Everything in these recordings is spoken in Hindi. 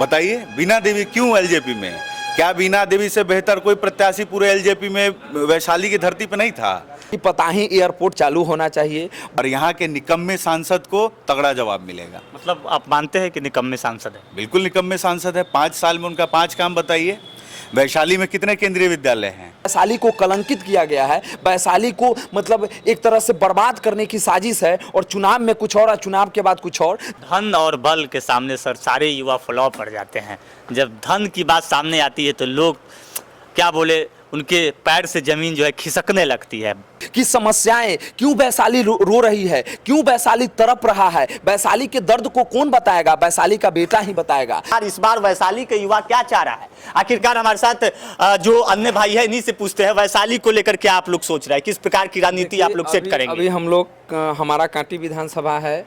बताइए, बीना देवी क्यों एलजेपी में? क्या बीना देवी से बेहतर कोई प्रत्याशी पूरे एलजेपी में वैशाली की धरती पर नहीं था? पताही एयरपोर्ट चालू होना चाहिए और यहाँ के निकम्मे सांसद को तगड़ा जवाब मिलेगा। मतलब आप मानते हैं कि निकम्मे सांसद है? बिल्कुल निकम्मे सांसद है। 5 साल में उनका 5 काम बताइए। वैशाली में कितने केंद्रीय विद्यालय हैं? वैशाली को कलंकित किया गया है। वैशाली को मतलब एक तरह से बर्बाद करने की साजिश है और चुनाव में कुछ और चुनाव के बाद कुछ और। धन और बल के सामने सर सारे युवा फ्लॉप पड़ जाते हैं। जब धन की बात सामने आती है तो लोग क्या बोले, उनके पैर से जमीन जो है खिसकने लगती है। कि समस्याएं क्यों वैशाली रो रही है, क्यों वैशाली तड़प रहा है, वैशाली के दर्द को कौन बताएगा? वैशाली का बेटा ही बताएगा। यार इस बार वैशाली के युवा क्या चाह रहा है? आखिरकार हमारे साथ जो अन्य भाई है इन्हीं से पूछते हैं, वैशाली को लेकर क्या आप लोग सोच रहे हैं, किस प्रकार की रणनीति आप लोग सेट करेंगे? अभी हम लोग हमारा कांटी विधानसभा है,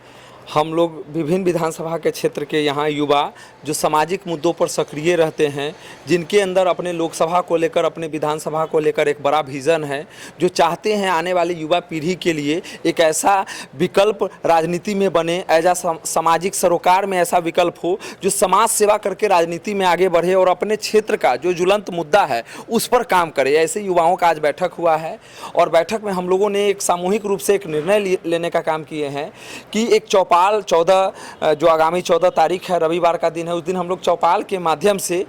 हम लोग विभिन्न विधानसभा के क्षेत्र के यहाँ युवा जो सामाजिक मुद्दों पर सक्रिय रहते हैं, जिनके अंदर अपने लोकसभा को लेकर, अपने विधानसभा को लेकर एक बड़ा विज़न है, जो चाहते हैं आने वाली युवा पीढ़ी के लिए एक ऐसा विकल्प राजनीति में बने, ऐसा सामाजिक सरोकार में ऐसा विकल्प हो जो समाज सेवा करके राजनीति में आगे बढ़े और अपने क्षेत्र का जो ज्वलंत मुद्दा है उस पर काम करे। ऐसे युवाओं का आज बैठक हुआ है और बैठक में हम लोगों ने एक सामूहिक रूप से एक निर्णय लेने का काम किए हैं कि एक चौपाल 14 जो आगामी 14 तारीख है, रविवार का दिन है, उस दिन हम लोग चौपाल के माध्यम से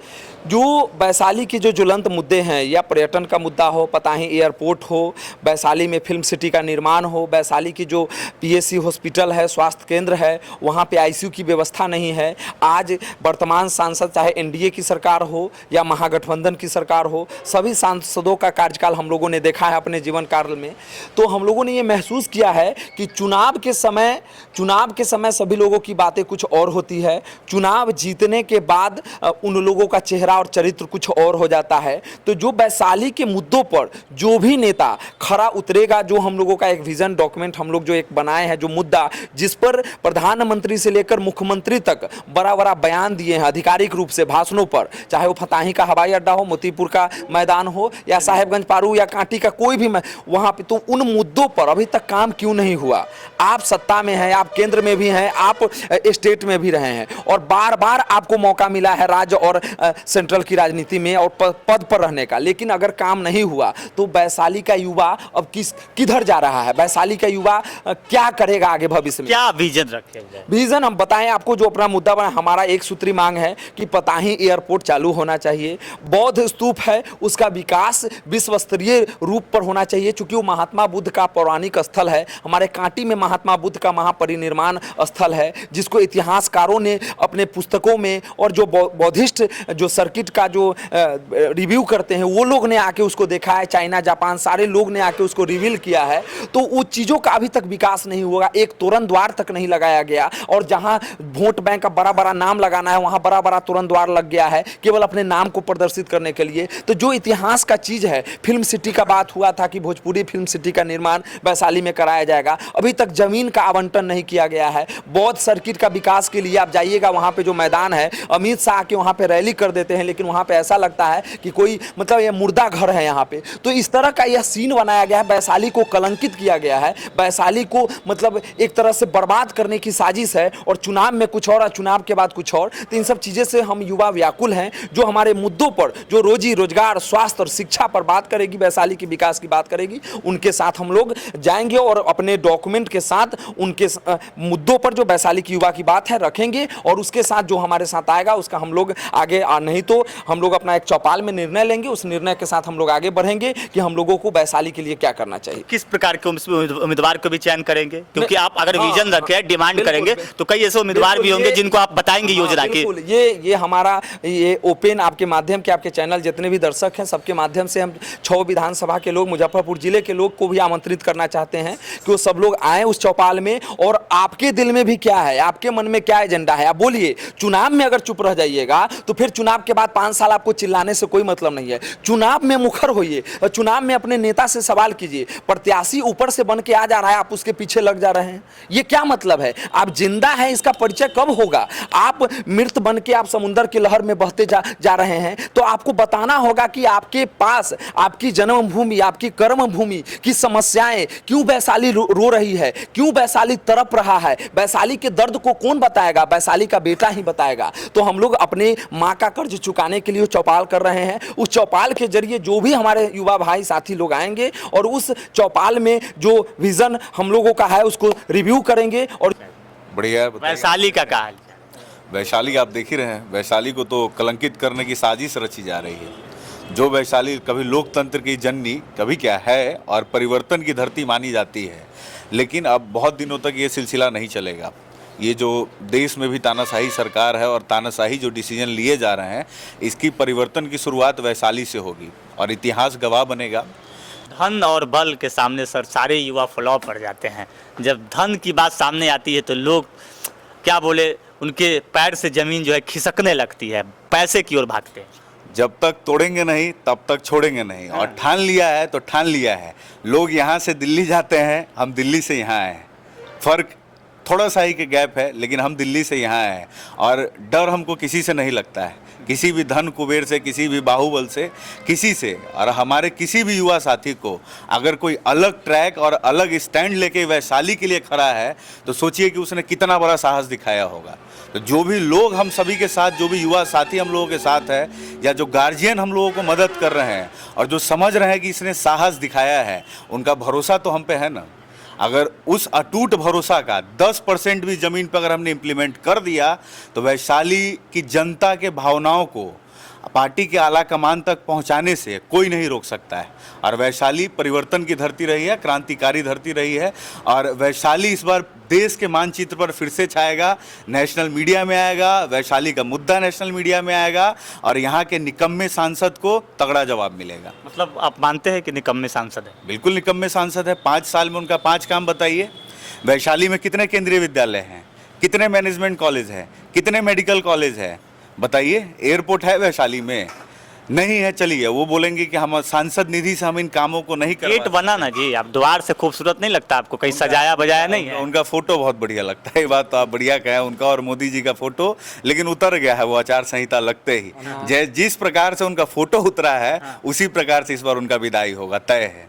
जो वैशाली के जो ज्वलंत मुद्दे हैं, या पर्यटन का मुद्दा हो, पताही एयरपोर्ट हो, वैशाली में फिल्म सिटी का निर्माण हो, वैशाली की जो पीएससी हॉस्पिटल है, स्वास्थ्य केंद्र है, वहाँ पे आईसीयू की व्यवस्था नहीं है। आज वर्तमान सांसद चाहे एनडीए की सरकार हो या महागठबंधन की सरकार हो, सभी सांसदों का कार्यकाल हम लोगों ने देखा है अपने जीवन काल में। तो हम लोगों ने ये महसूस किया है कि चुनाव के समय सभी लोगों की बातें कुछ और होती है, चुनाव जीतने के बाद उन लोगों का चेहरा और चरित्र कुछ और हो जाता है। तो जो वैशाली के मुद्दों पर जो भी नेता खरा उतरेगा, जो हम लोगों का एक विजन डॉक्यूमेंट हम लोग जो एक बनाए हैं, जो मुद्दा जिस पर प्रधानमंत्री से लेकर मुख्यमंत्री तक बड़ा बड़ा बयान दिए हैं आधिकारिक रूप से भाषणों पर, चाहे वो फताही का हवाई अड्डा हो, मोतीपुर का मैदान हो, या साहेबगंज पारू या कांटी का कोई भी वहाँ पे, तो उन मुद्दों पर अभी तक काम क्यों नहीं हुआ? आप सत्ता में हैं, आप केंद्र में भी हैं, आप स्टेट में भी रहे हैं और बार बार आपको मौका मिला है राज्य और सेंट्रल की राजनीति में और पद पर रहने का, लेकिन अगर काम नहीं हुआ तो वैशाली का युवा अब किधर जा रहा है? वैशाली का युवा क्या करेगा आगे भविष्य में? क्या विजन रखे हुए? विजन हम बताएं आपको, जो अपना मुद्दा बना, हमारा एक सूत्री मांग है कि पताही एयरपोर्ट चालू होना चाहिए। बौद्ध स्तूप है, उसका विकास विश्व स्तरीय रूप पर होना चाहिए, चूंकि वो महात्मा बुद्ध का पौराणिक स्थल है। हमारे कांटी में महात्मा बुद्ध का महापरिनिर्माण स्थल है, जिसको इतिहासकारों ने अपने पुस्तकों में और जो बौद्धिस्ट जो सर्किट का जो रिव्यू करते हैं वो लोग ने आके उसको देखा है, चाइना जापान सारे लोग ने आके उसको रिवील किया है। तो वो चीज़ों का अभी तक विकास नहीं हुआ, एक तोरण द्वार तक नहीं लगाया गया, और जहां वोट बैंक का बड़ा बड़ा नाम लगाना है वहां बड़ा बड़ा तोरण द्वार लग गया है केवल अपने नाम को प्रदर्शित करने के लिए। तो जो इतिहास का चीज़ है, फिल्म सिटी का बात हुआ था कि भोजपुरी फिल्म सिटी का निर्माण वैशाली में कराया जाएगा, अभी तक जमीन का आवंटन नहीं किया गया है। बौद्ध सर्किट का विकास के लिए आप जाइएगा, वहाँ पे जो मैदान है, अमित शाह के वहाँ पे रैली कर देते हैं, लेकिन वहाँ पे ऐसा लगता है कि कोई मतलब ये मुर्दा घर है यहाँ पे। तो इस तरह का यह सीन बनाया गया है, वैशाली को कलंकित किया गया है, वैशाली को मतलब एक तरह से बर्बाद करने की साजिश है, और चुनाव में कुछ और चुनाव के बाद कुछ और। तो इन सब चीज़ें से हम युवा व्याकुल हैं। जो हमारे मुद्दों पर, जो रोजी रोजगार, स्वास्थ्य और शिक्षा पर बात करेगी, वैशाली की विकास की बात करेगी, उनके साथ हम लोग जाएंगे और अपने डॉक्यूमेंट के साथ उनके मुद्दों पर जो वैशाली की युवा की बात है रखेंगे, और उसके साथ जो हमारे साथ आएगा उसका हम लोग आगे नहीं तो हम लोग अपना एक चौपाल में निर्णय लेंगे, उस निर्णय के साथ हम लोग आगे बढ़ेंगे कि हम लोगों को वैशाली के लिए क्या करना चाहिए। किस प्रकार के उम्मीदवार को भी चयन करेंगे? क्योंकि आप अगर विजन रखें, डिमांड करेंगे, तो कई ऐसे उम्मीदवार भी होंगे जिनको आप बताएंगे योजना की। ये हमारा ये ओपन आपके माध्यम के, आपके चैनल जितने भी दर्शक हैं सबके माध्यम से हम 6 विधानसभा के लोग, मुजफ्फरपुर जिले के लोग को भी आमंत्रित करना चाहते हैं कि वो सब लोग आए उस चौपाल में। और आपके दिल में भी क्या है, आपके मन में क्या एजेंडा है, आप बोलिए। चुनाव में अगर चुप रह जाइएगा तो फिर चुनाव के बाद 5 साल आपको चिल्लाने से कोई मतलब नहीं है। चुनाव में मुखर होइए और चुनाव में अपने नेता से सवाल कीजिए। प्रत्याशी ऊपर से बन के आ जा रहा है, आप उसके पीछे लग जा रहे हैं, ये क्या मतलब है? आप जिंदा हैं, इसका परिचय कब होगा? आप मृत बन के आप समुद्र की लहर में बहते जा रहे हैं, तो आपको बताना होगा कि आपके पास आपकी जन्मभूमि, आपकी कर्म भूमि की समस्याएं क्यों वैशाली रो रही है, क्यों वैशाली तड़प रहा है, है, वैशाली के दर्द को कौन बताएगा? वैशाली का बेटा ही बताएगा। तो हम लोग अपने माँ का कर्ज चुकाने के लिए चौपाल कर रहे हैं। उस चौपाल के जरिए जो भी हमारे युवा भाई साथी लोग आएंगे और उस चौपाल में जो विजन हम लोगों का है उसको रिव्यू करेंगे। और बढ़िया। वैशाली का क्या हाल? वैशाली आप देख ही रहे हैं, वैशाली को तो कलंकित करने की साजिश रची जा रही है। जो वैशाली कभी लोकतंत्र की जननी कभी क्या है और परिवर्तन की धरती मानी जाती है, लेकिन अब बहुत दिनों तक ये सिलसिला नहीं चलेगा। ये जो देश में भी तानाशाही सरकार है और तानाशाही जो डिसीजन लिए जा रहे हैं, इसकी परिवर्तन की शुरुआत वैशाली से होगी और इतिहास गवाह बनेगा। धन और बल के सामने सर सारे युवा फ्लॉप पड़ जाते हैं। जब धन की बात सामने आती है तो लोग क्या बोले, उनके पैर से ज़मीन जो है खिसकने लगती है, पैसे की ओर भागते हैं। जब तक तोड़ेंगे नहीं तब तक छोड़ेंगे नहीं, और ठान लिया है तो ठान लिया है। लोग यहाँ से दिल्ली जाते हैं, हम दिल्ली से यहाँ आए हैं। फ़र्क थोड़ा सा ही के गैप है, लेकिन हम दिल्ली से यहाँ आए हैं और डर हमको किसी से नहीं लगता है, किसी भी धन कुबेर से, किसी भी बाहुबल से, किसी से। और हमारे किसी भी युवा साथी को अगर कोई अलग ट्रैक और अलग स्टैंड लेके वैशाली के लिए खड़ा है तो सोचिए कि उसने कितना बड़ा साहस दिखाया होगा। तो जो भी लोग हम सभी के साथ, जो भी युवा साथी हम लोगों के साथ है, या जो गार्जियन हम लोगों को मदद कर रहे हैं और जो समझ रहे हैं कि इसने साहस दिखाया है, उनका भरोसा तो हम पे है ना। अगर उस अटूट भरोसा का 10% भी ज़मीन पर अगर हमने इम्प्लीमेंट कर दिया तो वैशाली की जनता के भावनाओं को पार्टी के आला कमान तक पहुंचाने से कोई नहीं रोक सकता है। और वैशाली परिवर्तन की धरती रही है, क्रांतिकारी धरती रही है, और वैशाली इस बार देश के मानचित्र पर फिर से छाएगा, नेशनल मीडिया में आएगा, वैशाली का मुद्दा नेशनल मीडिया में आएगा और यहाँ के निकम्मे सांसद को तगड़ा जवाब मिलेगा। मतलब आप मानते हैं कि निकम्मे सांसद है? बिल्कुल निकम्मे सांसद है। 5 साल में उनका 5 काम बताइए। वैशाली में कितने केंद्रीय विद्यालय हैं, कितने मैनेजमेंट कॉलेज हैं, कितने मेडिकल कॉलेज हैं बताइए? एयरपोर्ट है वैशाली में? नहीं है। चलिए वो बोलेंगे कि हम सांसद निधि से हम इन कामों को नहीं कर। गेट बना ना जी, आप द्वार से खूबसूरत नहीं लगता आपको? कहीं सजाया बजाया नहीं है? उनका फोटो बहुत बढ़िया लगता है, ये बात तो आप बढ़िया कहें, उनका और मोदी जी का फोटो, लेकिन उतर गया है वो आचार संहिता लगते ही। जिस प्रकार से उनका फोटो उतरा है उसी प्रकार से इस बार उनका विदाई होगा, तय है।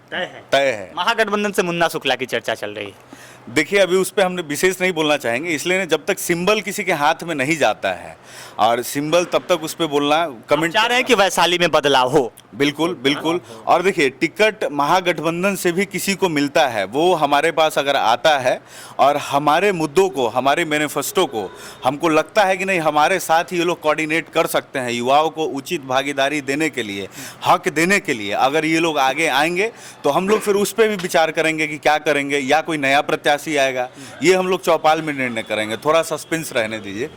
तय है। महागठबंधन से मुन्ना शुक्ला की चर्चा चल रही है। देखिए अभी उस पर हमने विशेष नहीं बोलना चाहेंगे, इसलिए जब तक सिंबल किसी के हाथ में नहीं जाता है और सिंबल तब तक उस पर बोलना। कमेंट चाह रहे हैं कि वैशाली में बदलाव हो। बिल्कुल बिल्कुल। और देखिए टिकट महागठबंधन से भी किसी को मिलता है, वो हमारे पास अगर आता है और हमारे मुद्दों को, हमारे मैनिफेस्टो को हमको लगता है कि नहीं हमारे साथ ही ये लोग कोऑर्डिनेट कर सकते हैं, युवाओं को उचित भागीदारी देने के लिए, हक देने के लिए, अगर ये लोग आगे आएंगे तो हम लोग फिर उस पर भी विचार करेंगे कि क्या करेंगे, या कोई नया प्रत्याशी आएगा, ये हम लोग चौपाल में निर्णय करेंगे। थोड़ा सस्पेंस रहने दीजिए,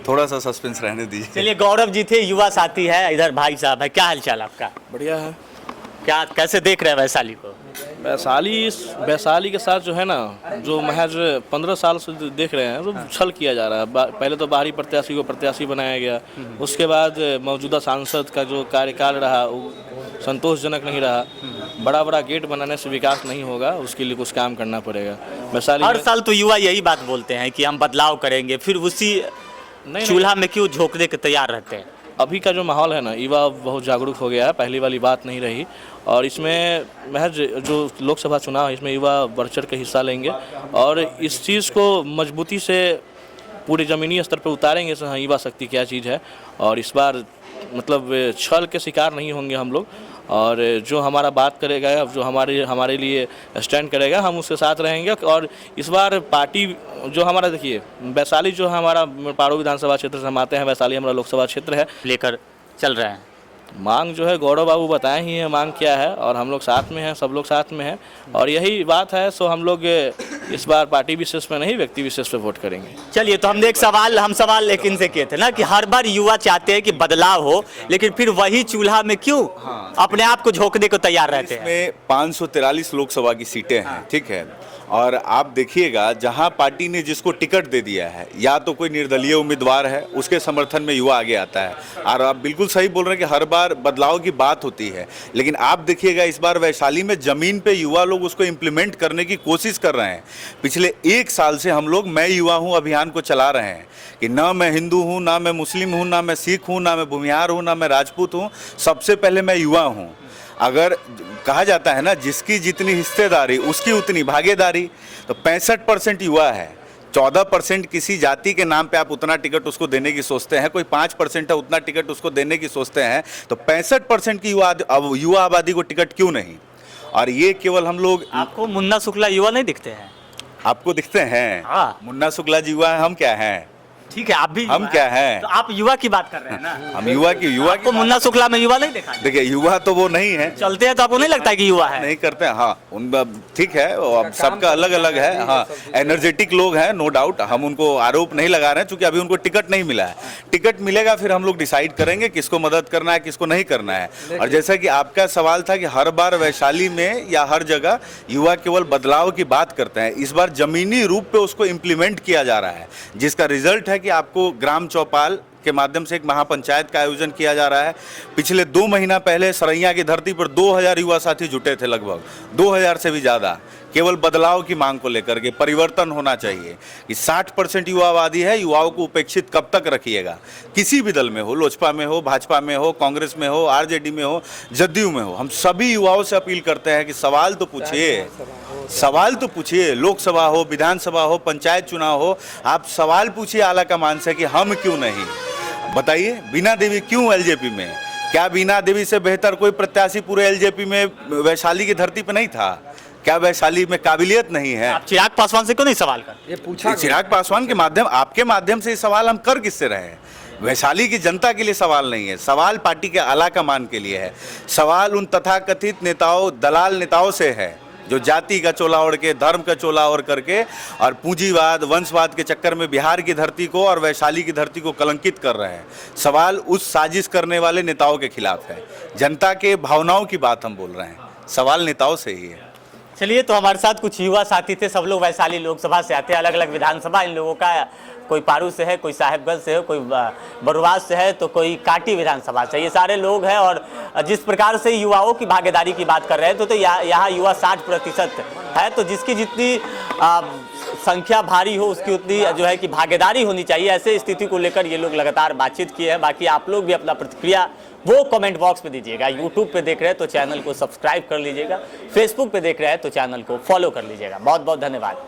थोड़ा सा सस्पेंस रहने दीजिए। चलिए, गौरव जी थे, युवा साथी है, इधर भाई साहब है, क्या हालचाल आपका? बढ़िया है। क्या कैसे देख रहे हैं वैशाली को? वैशाली के साथ जो है ना, जो महज 15 साल से देख रहे हैं, तो छल किया जा रहा है। पहले तो बाहरी प्रत्याशी को प्रत्याशी बनाया गया, उसके बाद मौजूदा सांसद का जो कार्यकाल रहा वो संतोषजनक नहीं रहा। बड़ा बड़ा गेट बनाने से विकास नहीं होगा, उसके लिए कुछ काम करना पड़ेगा। वैशाली हर साल तो युवा यही बात बोलते हैं कि हम बदलाव करेंगे, फिर उसी चूल्हा में क्यों झोंकने के तैयार रहते हैं? अभी का जो माहौल है ना, युवा बहुत जागरूक हो गया है, पहली वाली बात नहीं रही। और इसमें महज जो लोकसभा चुनाव है, इसमें युवा बढ़ चढ़ के हिस्सा लेंगे और इस चीज़ को मजबूती से पूरे ज़मीनी स्तर पर उतारेंगे। हाँ, युवा शक्ति क्या चीज़ है, और इस बार मतलब छल के शिकार नहीं होंगे हम लोग। और जो हमारा बात करेगा, जो हमारे लिए स्टैंड करेगा, हम उसके साथ रहेंगे। और इस बार पार्टी जो हमारा, देखिए वैशाली जो हमारा पारो विधानसभा क्षेत्र से हम आते हैं, वैशाली हमारा लोकसभा क्षेत्र है, लेकर चल रहे हैं। मांग जो है गौरव बाबू बताए ही है मांग क्या है, और हम लोग साथ में हैं, सब लोग साथ में हैं, और यही बात है। सो हम लोग इस बार पार्टी विशेष में नहीं, व्यक्ति विशेष पे वोट करेंगे। चलिए, तो हमने एक सवाल लेकिन से किए थे ना कि हर बार युवा चाहते हैं कि बदलाव हो, लेकिन फिर वही चूल्हा में क्यों अपने आप को झोंकने को तैयार रहते हैं? इसमें 543 लोकसभा की सीटें हैं, ठीक है। और आप देखिएगा जहां पार्टी ने जिसको टिकट दे दिया है, या तो कोई निर्दलीय उम्मीदवार है, उसके समर्थन में युवा आगे आता है। और आप बिल्कुल सही बोल रहे हैं कि हर बार बदलाव की बात होती है, लेकिन आप देखिएगा इस बार वैशाली में ज़मीन पे युवा लोग उसको इम्प्लीमेंट करने की कोशिश कर रहे हैं। पिछले 1 साल से हम लोग मैं युवा हूँ अभियान को चला रहे हैं कि ना मैं हिंदू हूँ, ना मैं मुस्लिम हूँ, ना मैं सिख हूँ, ना मैं भूमिहार हूँ, ना मैं राजपूत हूँ, सबसे पहले मैं युवा हूँ। अगर कहा जाता है ना, जिसकी जितनी हिस्सेदारी उसकी उतनी भागीदारी, तो 65% युवा है, 14% किसी जाति के नाम पे आप उतना टिकट उसको देने की सोचते हैं, कोई 5% है उतना टिकट उसको देने की सोचते हैं, तो 65% की युवा आबादी को टिकट क्यों नहीं? और ये केवल हम लोग, आपको मुन्ना शुक्ला युवा नहीं दिखते हैं? आपको दिखते हैं? हाँ। मुन्ना शुक्ला जी युवा हैं, हम क्या हैं? ठीक है, आप भी हम युवा क्या हैं। हैं? तो आप युवा की बात कर रहे हैं ना? हम युवा आपको मुन्ना शुक्ला में युवा नहीं देखा? देखिए, युवा तो वो नहीं है, चलते हैं तो आपको नहीं लगता है कि युवा है? नहीं करते हैं। हाँ, उन ठीक है, अब सबका अलग अलग है। हाँ, एनर्जेटिक लोग हैं, नो डाउट, हम उनको आरोप नहीं लगा रहे हैं, क्योंकि अभी उनको टिकट नहीं मिला है। टिकट मिलेगा फिर हम लोग डिसाइड करेंगे किसको मदद करना है, किसको नहीं करना है। और जैसा कि आपका सवाल था कि हर बार वैशाली में या हर जगह युवा केवल बदलाव की बात करते हैं, इस बार जमीनी रूप पे उसको इम्प्लीमेंट किया जा रहा है, जिसका रिजल्ट है कि आपको ग्राम चौपाल के माध्यम से एक महापंचायत का आयोजन किया जा रहा है। पिछले 2 महीना पहले सरैया की धरती पर 2000 युवा साथी जुटे थे, लगभग 2000 से भी ज़्यादा, केवल बदलाव की मांग को लेकर के। परिवर्तन होना चाहिए कि 60% युवा आबादी है, युवाओं को उपेक्षित कब तक रखिएगा? किसी भी दल में हो, लोजपा में हो, भाजपा में हो, कांग्रेस में हो, आरजेडी में हो, जदयू में हो, हम सभी युवाओं से अपील करते हैं कि सवाल तो पूछिए, सवाल तो पूछिए। लोकसभा हो, विधानसभा हो, पंचायत चुनाव हो, आप सवाल पूछिए आला कमान से कि हम क्यों नहीं। बताइए, बीना देवी क्यों एलजेपी में? क्या बीना देवी से बेहतर कोई प्रत्याशी पूरे एलजेपी में वैशाली की धरती पे नहीं था? क्या वैशाली में काबिलियत नहीं है? आप चिराग पासवान से क्यों नहीं सवाल कर? ये पूछा चिराग पासवान के माध्यम, आपके माध्यम से ये सवाल हम कर किससे रहे हैं? वैशाली की जनता के लिए सवाल नहीं है, सवाल पार्टी के आला कमान के लिए है। सवाल उन तथाकथित नेताओं, दलाल नेताओं से है जो जाति का चोला ओढ़ के, धर्म का चोला ओढ़ करके और पूंजीवाद, वंशवाद के चक्कर में बिहार की धरती को और वैशाली की धरती को कलंकित कर रहे हैं। सवाल उस साजिश करने वाले नेताओं के खिलाफ है। जनता के भावनाओं की बात हम बोल रहे हैं, सवाल नेताओं से ही है। चलिए, तो हमारे साथ कुछ युवा साथी थे, सब लोग वैशाली लोकसभा से आते हैं, अलग अलग विधानसभा इन लोगों का, कोई पारू से है, कोई साहेबगंज से है, कोई बरुआज से है, तो कोई काटी विधानसभा से। ये सारे लोग हैं और जिस प्रकार से युवाओं की भागीदारी की बात कर रहे हैं तो यहाँ युवा 60% है, तो जिसकी जितनी संख्या भारी हो उसकी उतनी जो है कि भागीदारी होनी चाहिए। ऐसे स्थिति को लेकर ये लोग लगातार बातचीत किए हैं। बाकी आप लोग भी अपना प्रतिक्रिया वो कमेंट बॉक्स में दीजिएगा। यूट्यूब पे देख रहे हैं तो चैनल को सब्सक्राइब कर लीजिएगा, फेसबुक पे देख रहे हैं तो चैनल को फॉलो कर लीजिएगा। बहुत बहुत धन्यवाद।